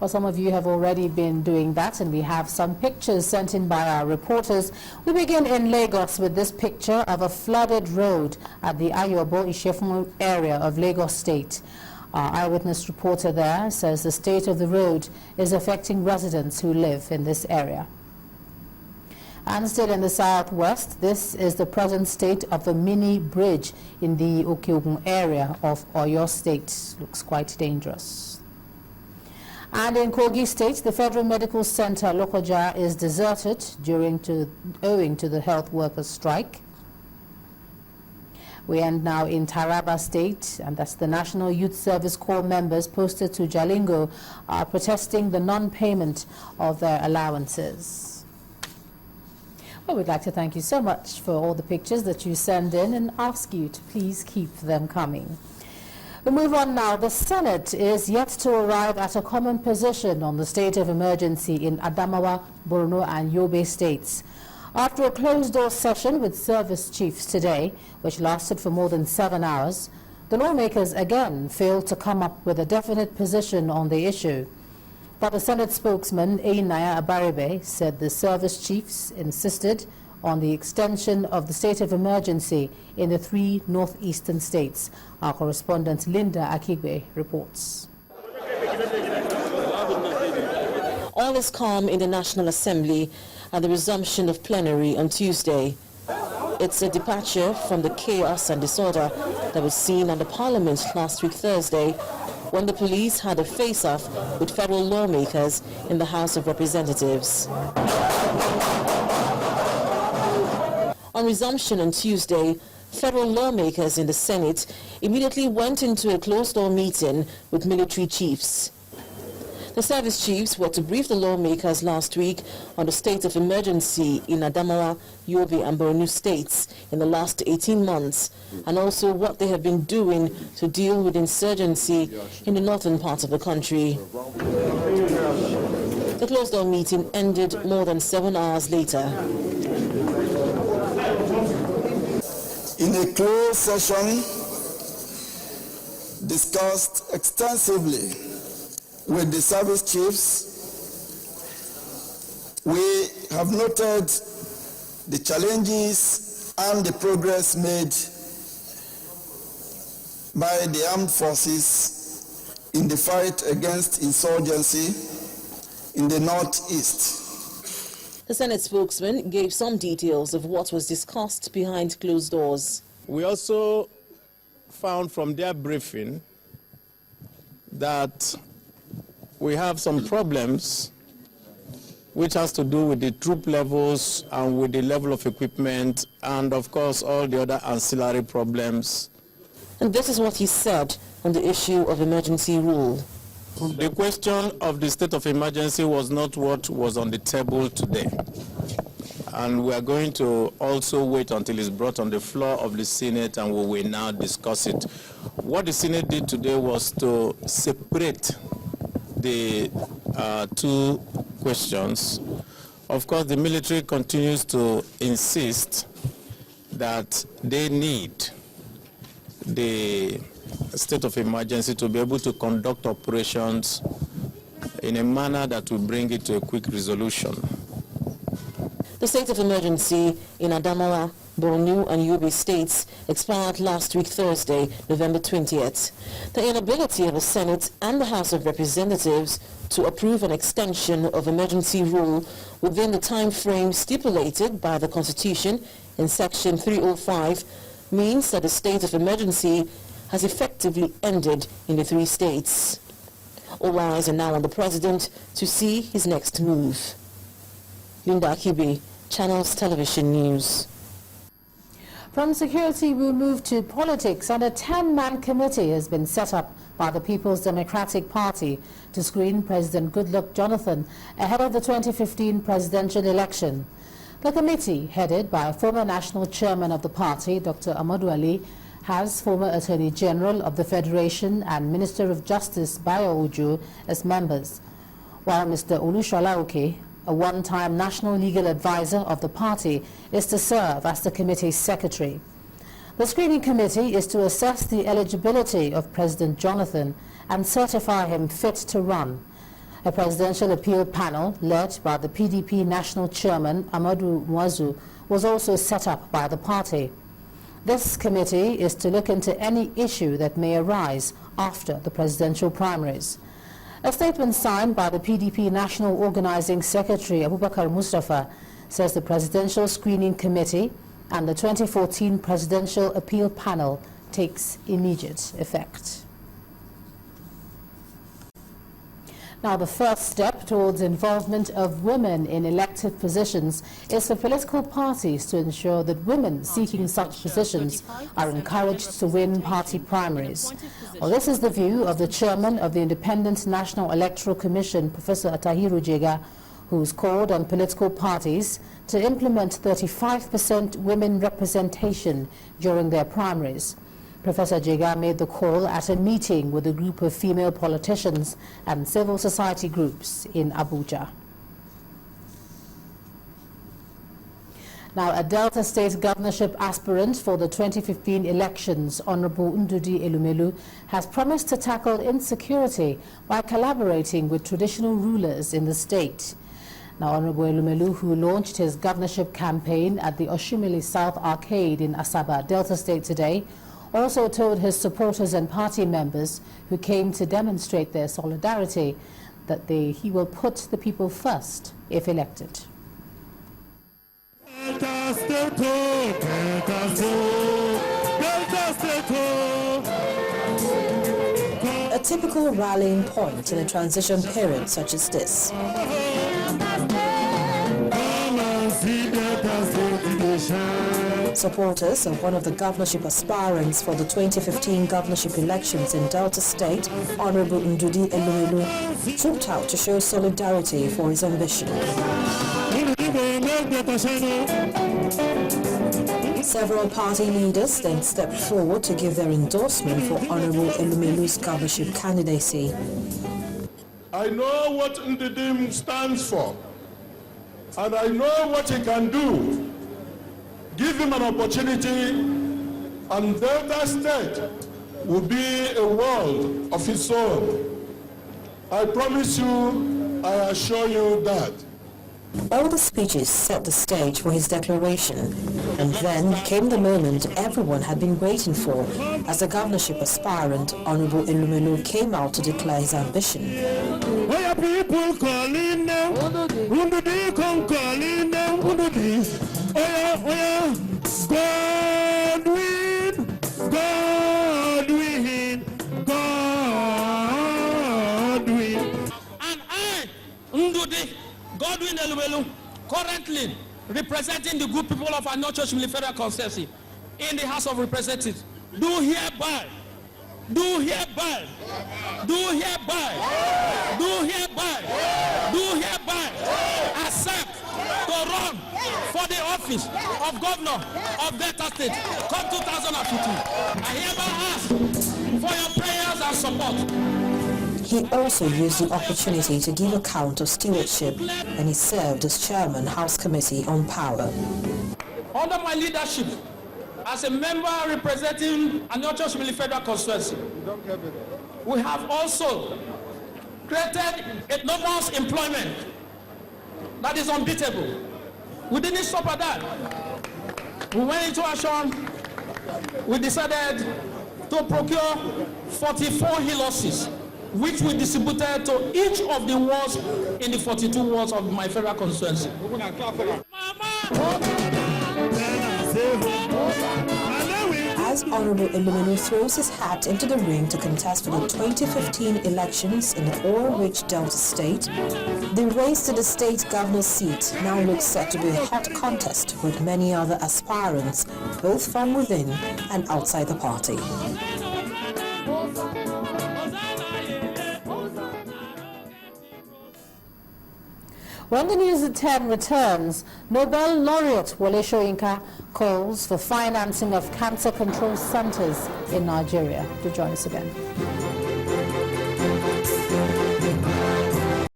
Well, some of you have already been doing that, and we have some pictures sent in by our reporters. We begin in Lagos with this picture of a flooded road at the Ayobo Ishefun area of Lagos State. Our eyewitness reporter there says the state of the road is affecting residents who live in this area. And still in the southwest, this is the present state of the mini bridge in the Okeogun area of Oyo State. Looks quite dangerous. And in Kogi State, the Federal Medical Center Lokoja is deserted owing to the health workers' strike. We end now in Taraba State, and that's the National Youth Service Corps members posted to Jalingo are protesting the non-payment of their allowances. Well, we'd like to thank you so much for all the pictures that you send in and ask you to please keep them coming. We move on now. The Senate is yet to arrive at a common position on the state of emergency in Adamawa, Borno and Yobe states. After a closed-door session with service chiefs today, which lasted for more than 7 hours, the lawmakers again failed to come up with a definite position on the issue. But the Senate spokesman, Einaya Abaribe, said the service chiefs insisted on the extension of the state of emergency in the 3 northeastern states. Our correspondent Linda Akigbe reports. All is calm in the National Assembly at the resumption of plenary on Tuesday. It's a departure from the chaos and disorder that was seen under Parliament last week Thursday, when the police had a face-off with federal lawmakers in the House of Representatives. On resumption on Tuesday, federal lawmakers in the Senate immediately went into a closed-door meeting with military chiefs. The service chiefs were to brief the lawmakers last week on the state of emergency in Adamawa, Yobe and Borno states in the last 18 months, and also what they have been doing to deal with insurgency in the northern part of the country. The closed-door meeting ended more than 7 hours later. In a closed session, discussed extensively with the service chiefs, we have noted the challenges and the progress made by the armed forces in the fight against insurgency in the northeast. The Senate spokesman gave some details of what was discussed behind closed doors. We also found from their briefing that we have some problems which has to do with the troop levels and with the level of equipment and, of course, all the other ancillary problems. And this is what he said on the issue of emergency rule. The question of the state of emergency was not what was on the table today. And we are going to also wait until it's brought on the floor of the Senate and we will now discuss it. What the Senate did today was to separate the 2 questions. Of course, the military continues to insist that they need the state of emergency to be able to conduct operations in a manner that will bring it to a quick resolution. The state of emergency in Adamawa, Borno and Yobe states expired last week Thursday, November 20th. The inability of the Senate and the House of Representatives to approve an extension of emergency rule within the time frame stipulated by the Constitution in Section 305 means that the state of emergency has effectively ended in the 3 states. All eyes are now on the President to see his next move. Linda Akibi, Channels Television News. From security, we move to politics, and a 10-man committee has been set up by the People's Democratic Party to screen President Goodluck Jonathan ahead of the 2015 presidential election. The committee, headed by former national chairman of the party, Dr. Amadou Ali, has former Attorney General of the Federation and Minister of Justice, Bayo Ojo, as members, while Mr. Olushola Oke, a one-time national legal advisor of the party, is to serve as the committee's secretary. The screening committee is to assess the eligibility of President Jonathan and certify him fit to run. A presidential appeal panel led by the PDP national chairman Amadou Mwazu was also set up by the party. This committee is to look into any issue that may arise after the presidential primaries. A statement signed by the PDP National Organizing Secretary Abubakar Mustafa says the Presidential Screening Committee and the 2014 Presidential Appeal Panel takes immediate effect. Now, the first step towards involvement of women in elected positions is for political parties to ensure that women seeking such positions are encouraged to win party primaries. Well, this is the view of the chairman of the Independent National Electoral Commission, Professor Atahiru Jega, who's called on political parties to implement 35% women representation during their primaries. Professor Jega made the call at a meeting with a group of female politicians and civil society groups in Abuja. Now, a Delta State governorship aspirant for the 2015 elections, Honorable Ndudi Elumelu, has promised to tackle insecurity by collaborating with traditional rulers in the state. Now, Honorable Elumelu, who launched his governorship campaign at the Oshimili South Arcade in Asaba, Delta State today, also told his supporters and party members who came to demonstrate their solidarity that he will put the people first if elected. A typical rallying point in a transition period such as this. Supporters of one of the governorship aspirants for the 2015 governorship elections in Delta State, Honorable Ndudi Elumelu, trooped out to show solidarity for his ambition. Several party leaders then stepped forward to give their endorsement for Honorable Elumelu's governorship candidacy. I know what Ndudi stands for, and I know what he can do. Give him an opportunity, and Delta State will be a world of its own. I promise you, I assure you that. All the speeches set the stage for his declaration, and then came the moment everyone had been waiting for as the governorship aspirant, Honorable Elumelu, came out to declare his ambition. Why are people calling now? Ndudi come calling now. Ndudi. Godwin, Godwin, Godwin. And I, Ndudi, Godwin Elumelu, currently representing the good people of our North Church Federal Constituency in the House of Representatives, do hereby accept to run for the office of Governor of Delta State come 2015. I hereby ask for your prayers and support. He also used the opportunity to give account of stewardship, and he served as chairman House Committee on Power. Under my leadership, as a member representing a North Church Federal Constituency, we have also created enormous employment that is unbeatable. We didn't stop at that. We went into action. We decided to procure 44 horses, which we distributed to each of the wards in the 42 wards of my federal constituency. As Honorable Elumelu throws his hat into the ring to contest for the 2015 elections in the oil-rich Delta State, the race to the state governor's seat now looks set to be a hot contest with many other aspirants, both from within and outside the party. When the news at 10 returns, Nobel laureate Wole Soyinka calls for financing of cancer control centers in Nigeria. Do join us again.